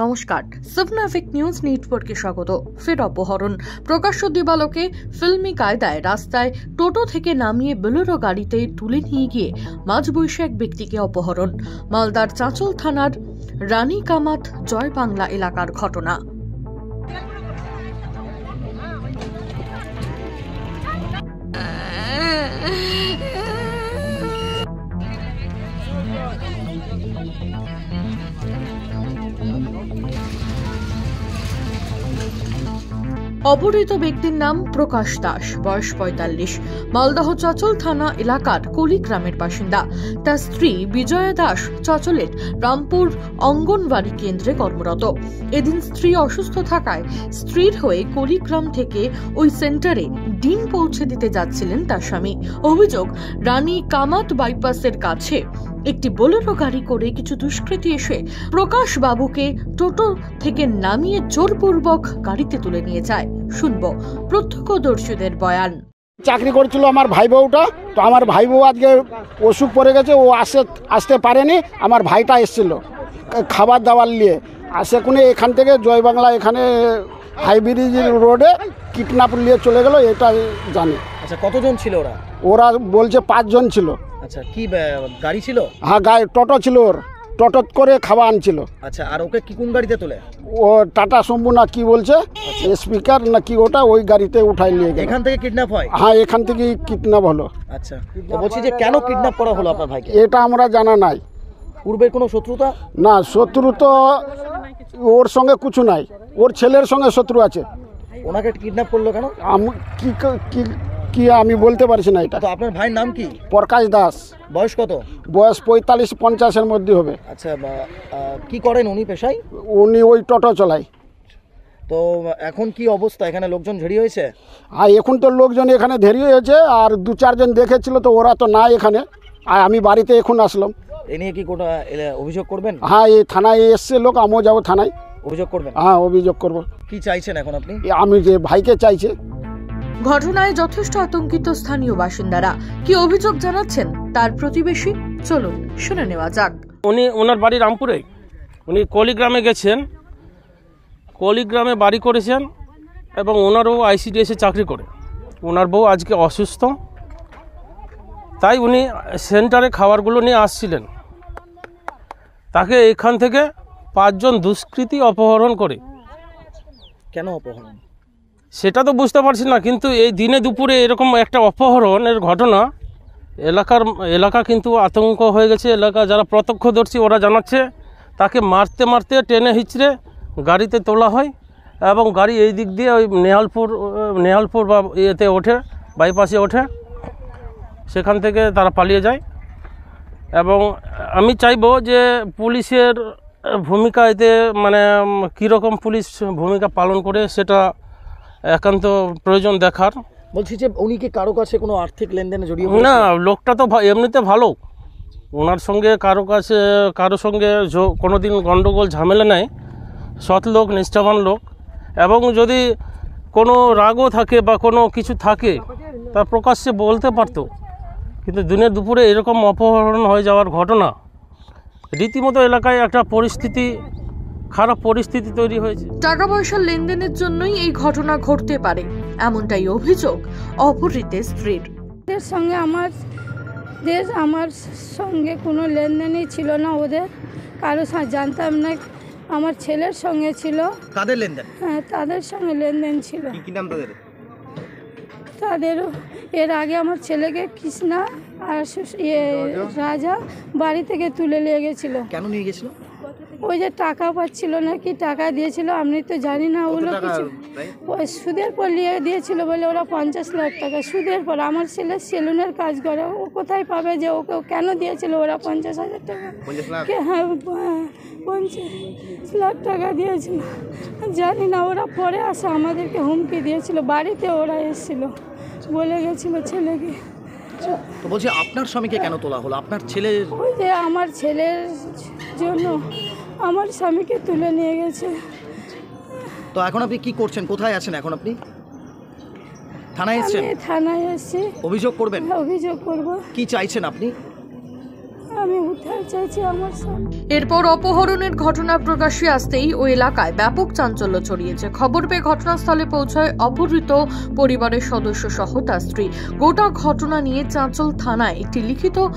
নমস্কার, সাবনাফিক নিউজ নেটওয়ার্কে স্বাগত। ফের অপহরণ। প্রকাশ্য দিবালোকে ফিল্মি কায়দায় রাস্তায় টোটো থেকে নামিয়ে বোলেরো গাড়িতে তুলে নিয়ে গিয়ে মাঝবয়সী এক ব্যক্তিকে অপহরণ। মালদার চাঁচল থানার রানী কামাত জয় বাংলা এলাকার ঘটনা। অপহৃত ব্যক্তির নাম প্রকাশ দাস, বয়স ৪৫, মালদহ চচল থানা এলাকার কলি গ্রামের বাসিন্দা। তার স্ত্রী বিজয়া দাস চচলের রামপুর অঙ্গনবাড়ি কেন্দ্রে কর্মরত। এদিন স্ত্রী অসুস্থ থাকায় স্ত্রীর হয়ে কলিগ্রাম থেকে ওই সেন্টারে ডিম পৌঁছে দিতে যাচ্ছিলেন তার স্বামী। অভিযোগ, রানী কামাত বাইপাসের কাছে একটি বোলেরো গাড়ি করে কিছু দুষ্কৃতী এসে প্রকাশ বাবুকে টোটো থেকে নামিয়ে জোরপূর্বক গাড়িতে তুলে নিয়ে যায়। শুনবো প্রত্যক্ষদর্শীদের বয়ান। চাকরি করছিল আমার ভাই বউটা, তো আমার ভাই বউ আজকে অসুখ পড়ে গেছে, ও আসতে পারেনি। আমার ভাইটা এসেছিল খাবার দাবার নিয়ে, আসে কোনে এখান থেকে জয় বাংলা এখানে হাইব্রিজ রোডে কিডন্যাপ নিয়ে চলে গেল, এটা জানি। আচ্ছা, কতজন ছিল ওরা? ওরা বলছে 5 জন ছিল। আচ্ছা, কি গাড়ি ছিল? হ্যাঁ, টোটো ছিল, ওর টোটো করে খাবার আনছিল। আচ্ছা, আর ওকে কি কোন গাড়িতে তোলে? ও টাটা শম্ভু না কি বলছে, স্পিকার না কি, ওটা ওই গাড়িতে উঠাই নিয়ে গেল। এখান থেকে কিডন্যাপ হয়? হ্যাঁ, এখান থেকে কিডন্যাপ হলো। আচ্ছা, তো বলছি যে কেন কিডন্যাপ করা হলো আপনার ভাইকে? এটা আমরা জানা নাই। পূর্বের কোনো শত্রুতা? না, শত্রু তো ওর সঙ্গে কিছু নাই, ওর ছেলের সঙ্গে শত্রু আছে। ওনাকে কিডন্যাপ করলো কেন? কি আমি বলতে পারছি না। এটা তো আপনার ভাইয়ের নাম কি? প্রকাশ দাস। বয়স কত? বয়স 45-50-এর মধ্যে হবে। আচ্ছা, কি করেন উনি পেশায়? উনি ওই টোটো চলায়। তো এখন কি অবস্থা? এখানে লোকজন ঝেড়ি হয়েছে? আর এখন তো লোকজন এখানে ধেরি হয়েছে, আর 2-4 জন দেখেছিল, তো ওরা তো নাই এখানে। আর আমি বাড়িতে এখন আসলাম। এ নিয়ে কি কোটা অভিযোগ করবেন? হ্যাঁ, এই থানায় এসছে লোক, আমিও যাবো থানায়। অভিযোগ করবেন? হ্যাঁ, অভিযোগ করবো। কি চাইছেন এখন আপনি? আমি যে ভাইকে চাইছে। ঘটনায় যথেষ্ট আতঙ্কিত স্থানীয় বাসিন্দারা। কি অভিযোগ জানাচ্ছেন তার প্রতিবেশী? চলুন শুনে নেওয়া যাক। ওনার বাড়ি রামপুরে, উনি কলিগ্রামে গেছেন, কলিগ্রামে বাড়ি করেছেন, এবং ওনারও আইসিডিএসে চাকরি করে। ওনার বউ আজকে অসুস্থ, তাই উনি সেন্টারে খাবারগুলো নিয়ে আসছিলেন। তাকে এখান থেকে 5 জন দুষ্কৃতী অপহরণ করে। কেন অপহরণ সেটা তো বুঝতে পারছি না, কিন্তু এই দিনে দুপুরে এরকম একটা অপহরণের ঘটনা এলাকা কিন্তু আতঙ্ক হয়ে গেছে। এলাকা যারা প্রত্যক্ষদর্শী ওরা জানাচ্ছে তাকে মারতে মারতে টেনে হিচড়ে গাড়িতে তোলা হয়, এবং গাড়ি এই দিক দিয়ে ওই নেহালপুর বা ইয়েতে ওঠে, বাইপাসে ওঠে, সেখান থেকে তারা পালিয়ে যায়। এবং আমি চাইবো যে পুলিশের ভূমিকা এতে মানে কীরকম পুলিশ ভূমিকা পালন করে সেটা একান্ত প্রয়োজন দেখার। বলছি যে উনি কি কারো কাছে কোনো আর্থিক লেনদেনে জড়িয়ে? না, লোকটা তো এমনিতে ভালো, ওনার সঙ্গে কারো সঙ্গে কোনো দিন গণ্ডগোল ঝামেলা নেই, সৎ লোক, নিষ্ঠাবান লোক। এবং যদি কোনো রাগও থাকে বা কোনো কিছু থাকে তা প্রকাশ্যে বলতে পারতো, কিন্তু দিনের দুপুরে এরকম অপহরণ হয়ে যাওয়ার ঘটনা রীতিমতো এলাকায় একটা খারাপ পরিস্থিতি তৈরি হয়েছে। টাকা পয়সার লেনদেনের জন্যই এই ঘটনা ঘটতে পারে, এমনটাই অভিযোগ অপহৃতের স্ত্রীর। আমার সঙ্গে কোনো লেনদেনই ছিল না, ওদের কারো জানতাম না। আমার ছেলের সঙ্গে ছিল। কাদের লেনদেন? হ্যাঁ, তাদের সঙ্গে লেনদেন ছিল। কি নাম তাদের? তাদেরও এর আগে আমার ছেলেকে কৃষ্ণা আর রাজা বাড়ি থেকে তুলে নিয়ে গেছিল। কেন নিয়ে গেছিল? ওই যে টাকা পাচ্ছিল নাকি, টাকা দিয়েছিল, আমি তো জানি না ওগুলো কিছু। ওই সুদের পর নিয়ে দিয়েছিল বলে ওরা 50 লাখ টাকা সুদের পর। আমার ছেলে সেলুনের কাজ করে, ও কোথায় পাবে যে ওকে কেন দিয়েছিল ওরা 50,000 টাকা? হ্যাঁ, 50 লাখ টাকা দিয়েছিল, জানি না। ওরা পরে আসে আমাদেরকে হুমকি দিয়েছিল, বাড়িতে ওরা এসেছিল, বলে গেছিল ছেলেকে। তো বলছি আপনার স্বামীকে কেন তোলা হলো? আপনার ছেলে? ওই যে আমার ছেলের জন্য আমার স্বামীকে তুলে নিয়ে গেছে। তো এখন আপনি কি করছেন? কোথায় আছেন এখন আপনি? থানায় এসেছেন? থানায় এসেছি। অভিযোগ করবেন? অভিযোগ করব। কি চাইছেন আপনি? আমি উদ্ধার চাইছি আমার স্বামী। এরপর অপহরণের ঘটনা প্রকাশ্যে আসতেই ওই এলাকায় ব্যাপক চাঞ্চল্য ছড়িয়েছে। খবর পেয়ে ঘটনাস্থলে পৌঁছায় অপহৃত পরিবারের সদস্য সহ তার স্ত্রী। গোটা ঘটনা নিয়ে চাঁচল থানায় একটি লিখিত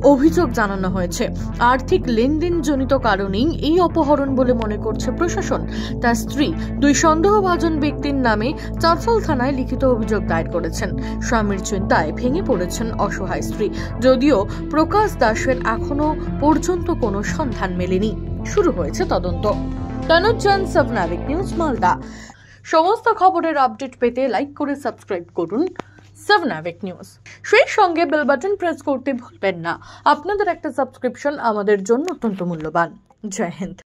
অভিযোগ জানানো হয়েছে। আর্থিক লেনদেন জনিত কারণেই এই অপহরণ বলে মনে করছে প্রশাসন। তার স্ত্রী দুই সন্দেহভাজন ব্যক্তির নামে চাঁচল থানায় লিখিত অভিযোগ দায়ের করেছেন। স্বামীর চিন্তায় ভেঙে পড়েছেন অসহায় স্ত্রী। যদিও প্রকাশ দাসের এখনো পর্যন্ত কোনো সন্ধান মেলেনি। শুরু হয়েছে তদন্ত। তনুজান, সাবনাভিক নিউজ, মালদা। সমস্ত খবরের আপডেট পেতে লাইক করে সাবস্ক্রাইব করুন সাবনাভিক নিউজ। সেই সঙ্গে বেল বাটন প্রেস করতে ভুলবেন না। আপনাদের একটা সাবস্ক্রিপশন আমাদের জন্য অত্যন্ত মূল্যবান। জয় হিন্দ।